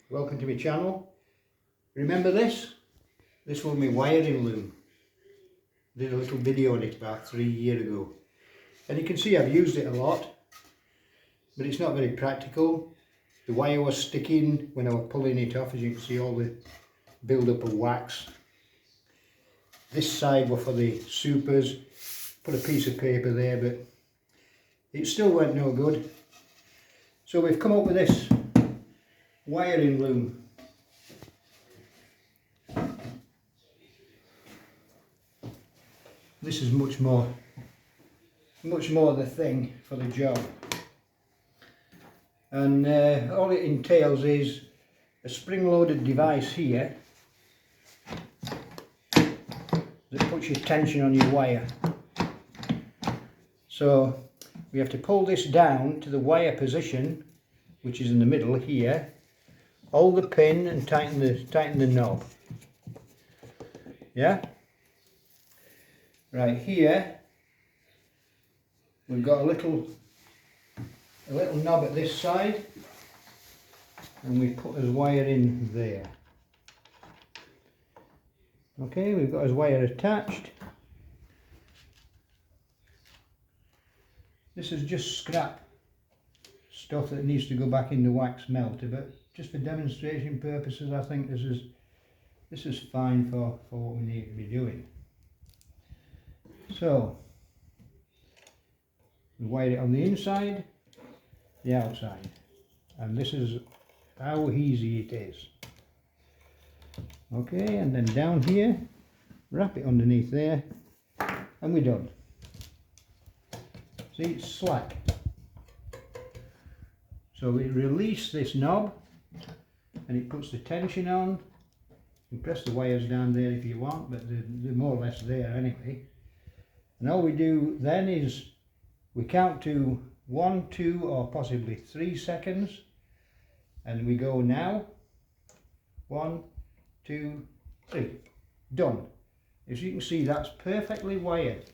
welcome to my channel. Remember this? This was my wiring loom. Did a little video on it about 3 years ago. And you can see I've used it a lot, but it's not very practical. The wire was sticking when I was pulling it off, as you can see all the build up of wax. This side were for the supers, put a piece of paper there, but it still went no good. So we've come up with this wiring loom. This is much more the thing for the job. And all it entails is a spring-loaded device here that puts your tension on your wire. So we have to pull this down to the wire position, which is in the middle here, hold the pin and tighten the knob. Yeah? Right here we've got a little knob at this side, and we put his wire in there. Okay, we've got his wire attached. This is just scrap stuff that needs to go back in the wax melter, but just for demonstration purposes I think this is fine for what we need to be doing. So we wire it on the inside, the outside, and this is how easy it is. Okay, and then down here, wrap it underneath there, and we're done. See, it's slack. So we release this knob and it puts the tension on. You press the wires down there if you want, but they're more or less there anyway. And all we do then is we count to 1, 2 or possibly 3 seconds, and we go now. 1, 2, 3. Done. As you can see, that's perfectly wired,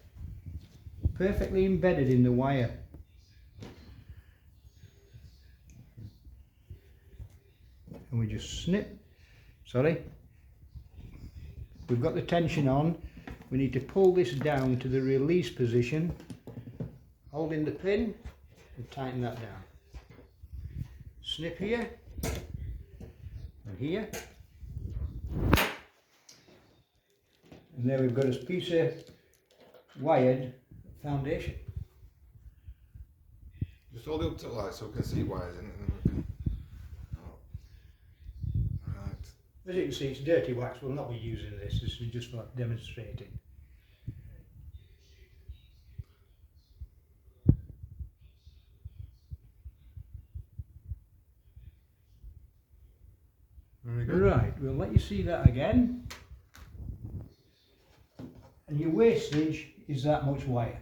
perfectly embedded in the wire. And we just snip. Sorry. We've got the tension on. We need to pull this down to the release position, holding the pin, and tighten that down. Snip here and here, and there we've got a piece of wired foundation. Just hold it up to the light so we can see wires in it. As you can see, it's dirty wax. We'll not be using this. This is just for demonstrating. Very good. Right, we'll let you see that again. And your wastage is that much wire.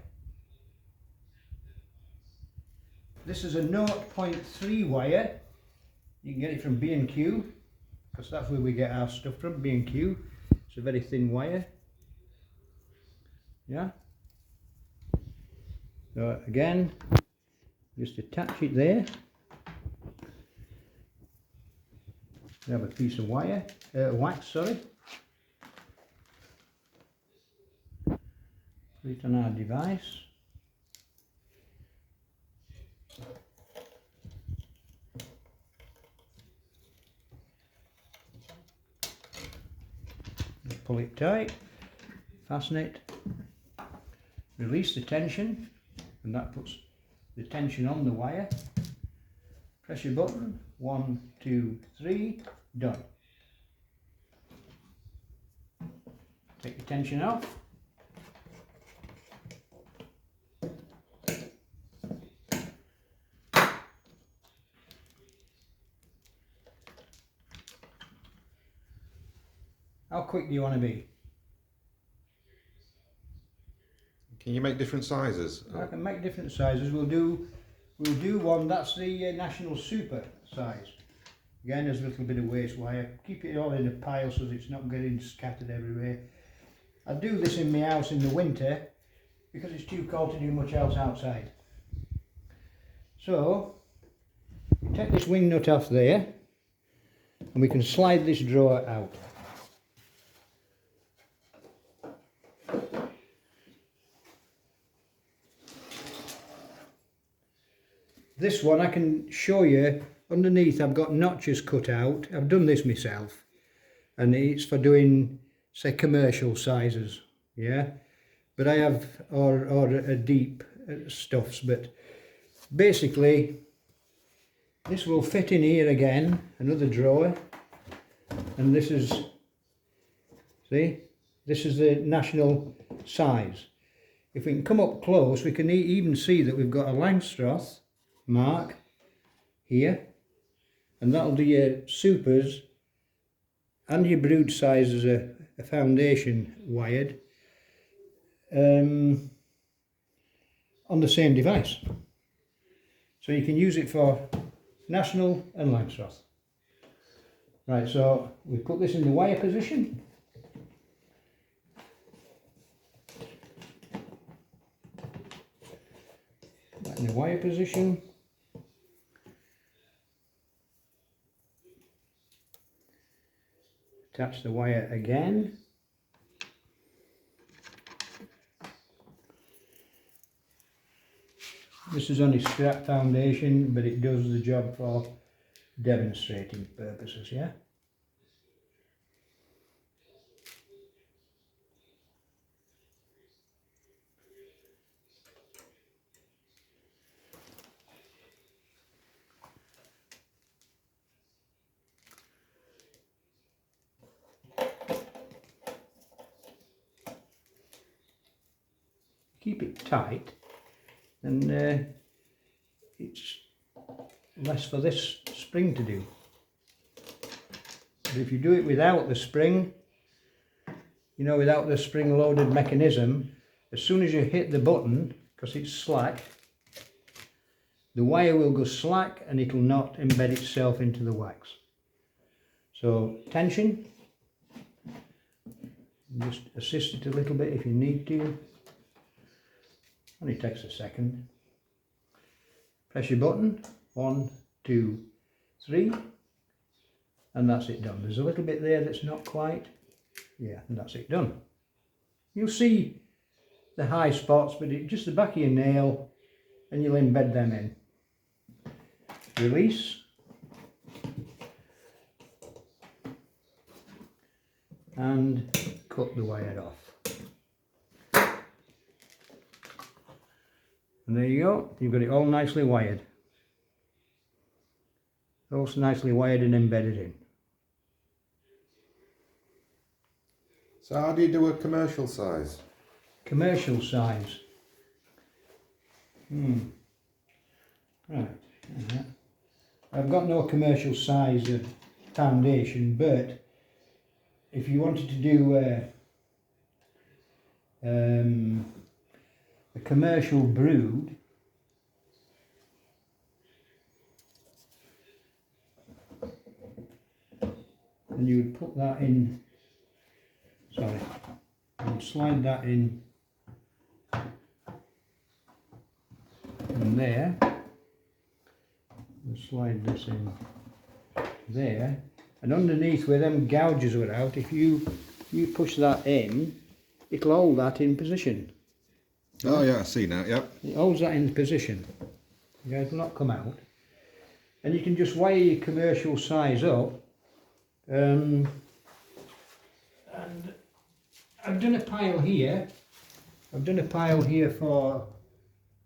This is a 0.3 wire. You can get it from B&Q, because that's where we get our stuff from, B&Q. It's a very thin wire. Yeah. So again, just attach it there. We have a piece of wire, wax, sorry. Put it on our device. Just pull it tight, fasten it, release the tension, and that puts the tension on the wire. Press your button, 1, 2, 3, done. Take the tension off. How quick do you want to be? Can you make different sizes? I can make different sizes. We'll do one that's the National Super size. Again, there's a little bit of waste wire. Keep it all in a pile so that it's not getting scattered everywhere. I do this in my house in the winter because it's too cold to do much else outside. So, you take this wing nut off there, and we can slide this drawer out. This one I can show you. Underneath I've got notches cut out. I've done this myself, and it's for doing, say, commercial sizes, yeah. But I have, or a deep stuffs, but basically this will fit in here again, another drawer, and this is, see, this is the national size. If we can come up close, we can even see that we've got a Langstroth mark here, and that'll do your supers and your brood size as a foundation wired on the same device. So you can use it for national and Langstroth. Right, so we put this in the wire position. Put that in the wire position. Attach the wire again. This is only scrap foundation, but it does the job for demonstrating purposes, yeah? Keep it tight, and it's less for this spring to do. But if you do it without the spring, you know, without the spring loaded mechanism, as soon as you hit the button, because it's slack, the wire will go slack and it will not embed itself into the wax. So tension, just assist it a little bit if you need to. Only takes a second. Press your button, 1, 2, 3, and that's it done. There's a little bit there that's not quite, yeah, and that's it done. You'll see the high spots, but just the back of your nail, and you'll embed them in. Release, and cut the wire off. And there you go, you've got it all nicely wired. All nicely wired and embedded in. So how do you do a commercial size? Commercial size. Right. I've got no commercial size of foundation, but if you wanted to do a commercial brood, and you would put that in, sorry, and slide that in there, and slide this in there, and underneath where them gouges were out, if you push that in, it'll hold that in position. Oh yeah, I see now, yep. It holds that in position. Yeah, it'll not come out. And you can just wire your commercial size up. And I've done a pile here. I've done a pile here for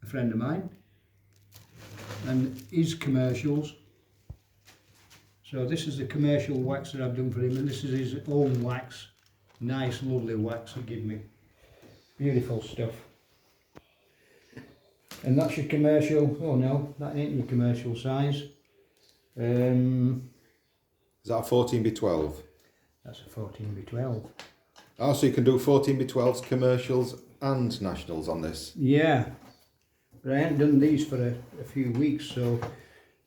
a friend of mine and his commercials. So this is the commercial wax that I've done for him, and this is his own wax. Nice, lovely wax he gave me. Beautiful stuff. And that's your commercial, oh no, that ain't your commercial size. Is that a 14x12? That's a 14x12. Oh, so you can do 14x12s, commercials and nationals on this? Yeah, but I haven't done these for a few weeks, so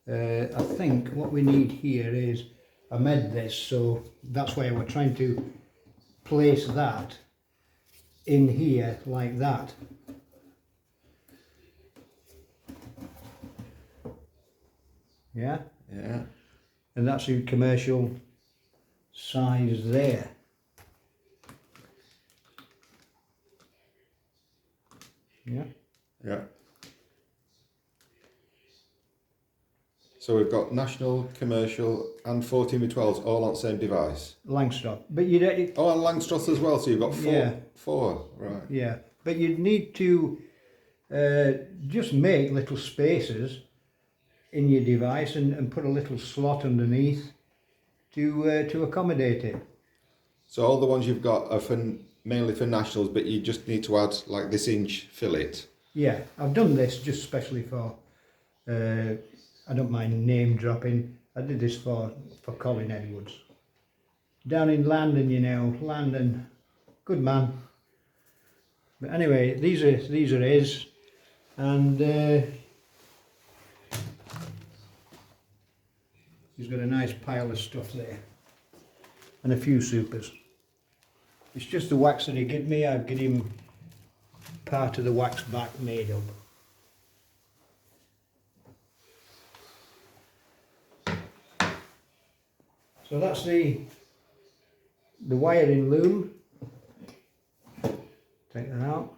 I think what we need here is I made this, so that's why we're trying to place that in here like that. Yeah? Yeah. And that's your commercial size there. Yeah. Yeah. So we've got national, commercial and 14x12s all on the same device. Langstroth. But you don't... Oh, and Langstroth as well, so you've got four. Yeah. Four, right. Yeah. But you'd need to just make little spaces in your device and put a little slot underneath to accommodate it. So all the ones you've got are mainly for nationals, but you just need to add like this inch fillet. Yeah, I've done this just specially for, I don't mind name dropping, I did this for Colin Edwards. Down in London, you know, London, good man. But anyway, these are his, and he's got a nice pile of stuff there, and a few supers. It's just the wax that he gave me. I've given him part of the wax back made up. So that's the wiring loom. Take that out.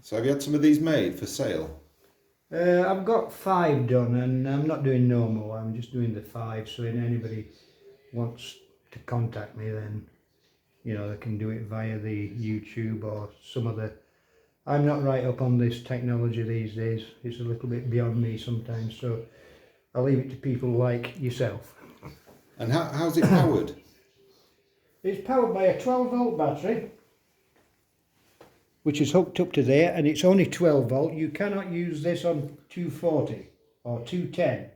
So have you had some of these made for sale? I've got 5 done, and I'm not doing no more. I'm just doing the 5. So if anybody wants to contact me, then you know they can do it via the YouTube or some other. I'm not right up on this technology these days. It's a little bit beyond me sometimes, so I'll leave it to people like yourself. And how's it powered? It's powered by a 12-volt battery, which is hooked up to there, and it's only 12 volt. You cannot use this on 240 or 210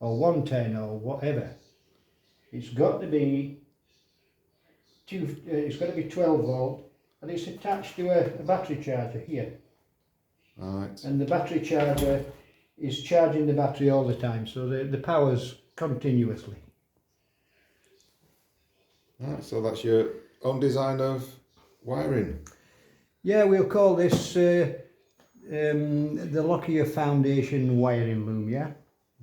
or 110 or whatever. It's got to be 12 volt, and it's attached to a battery charger here. Right. And the battery charger is charging the battery all the time, so the power's continuously. Right, so that's your own design of wiring. Yeah, we'll call this the Lockyer Foundation wiring loom. Yeah,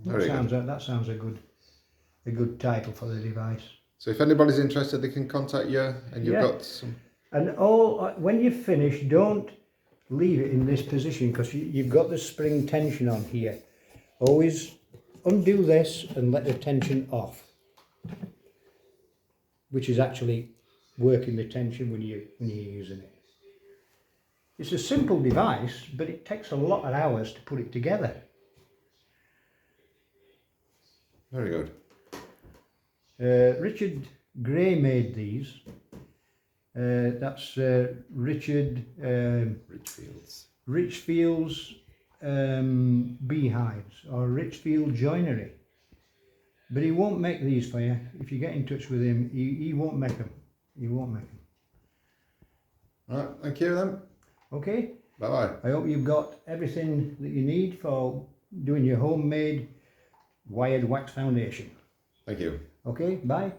that sounds a good title for the device. So if anybody's interested, they can contact you, and you've got some. And when you finish, don't leave it in this position, because you've got the spring tension on here. Always undo this and let the tension off, which is actually working the tension when you're using it. It's a simple device, but it takes a lot of hours to put it together. Very good. Richard Gray made these. That's Richard Richfield's beehives, or Richfield Joinery. But he won't make these for you. If you get in touch with him, he won't make them. He won't make them. All right, thank you then. Okay. Bye-bye. I hope you've got everything that you need for doing your homemade wired wax foundation. Thank you. Okay, bye.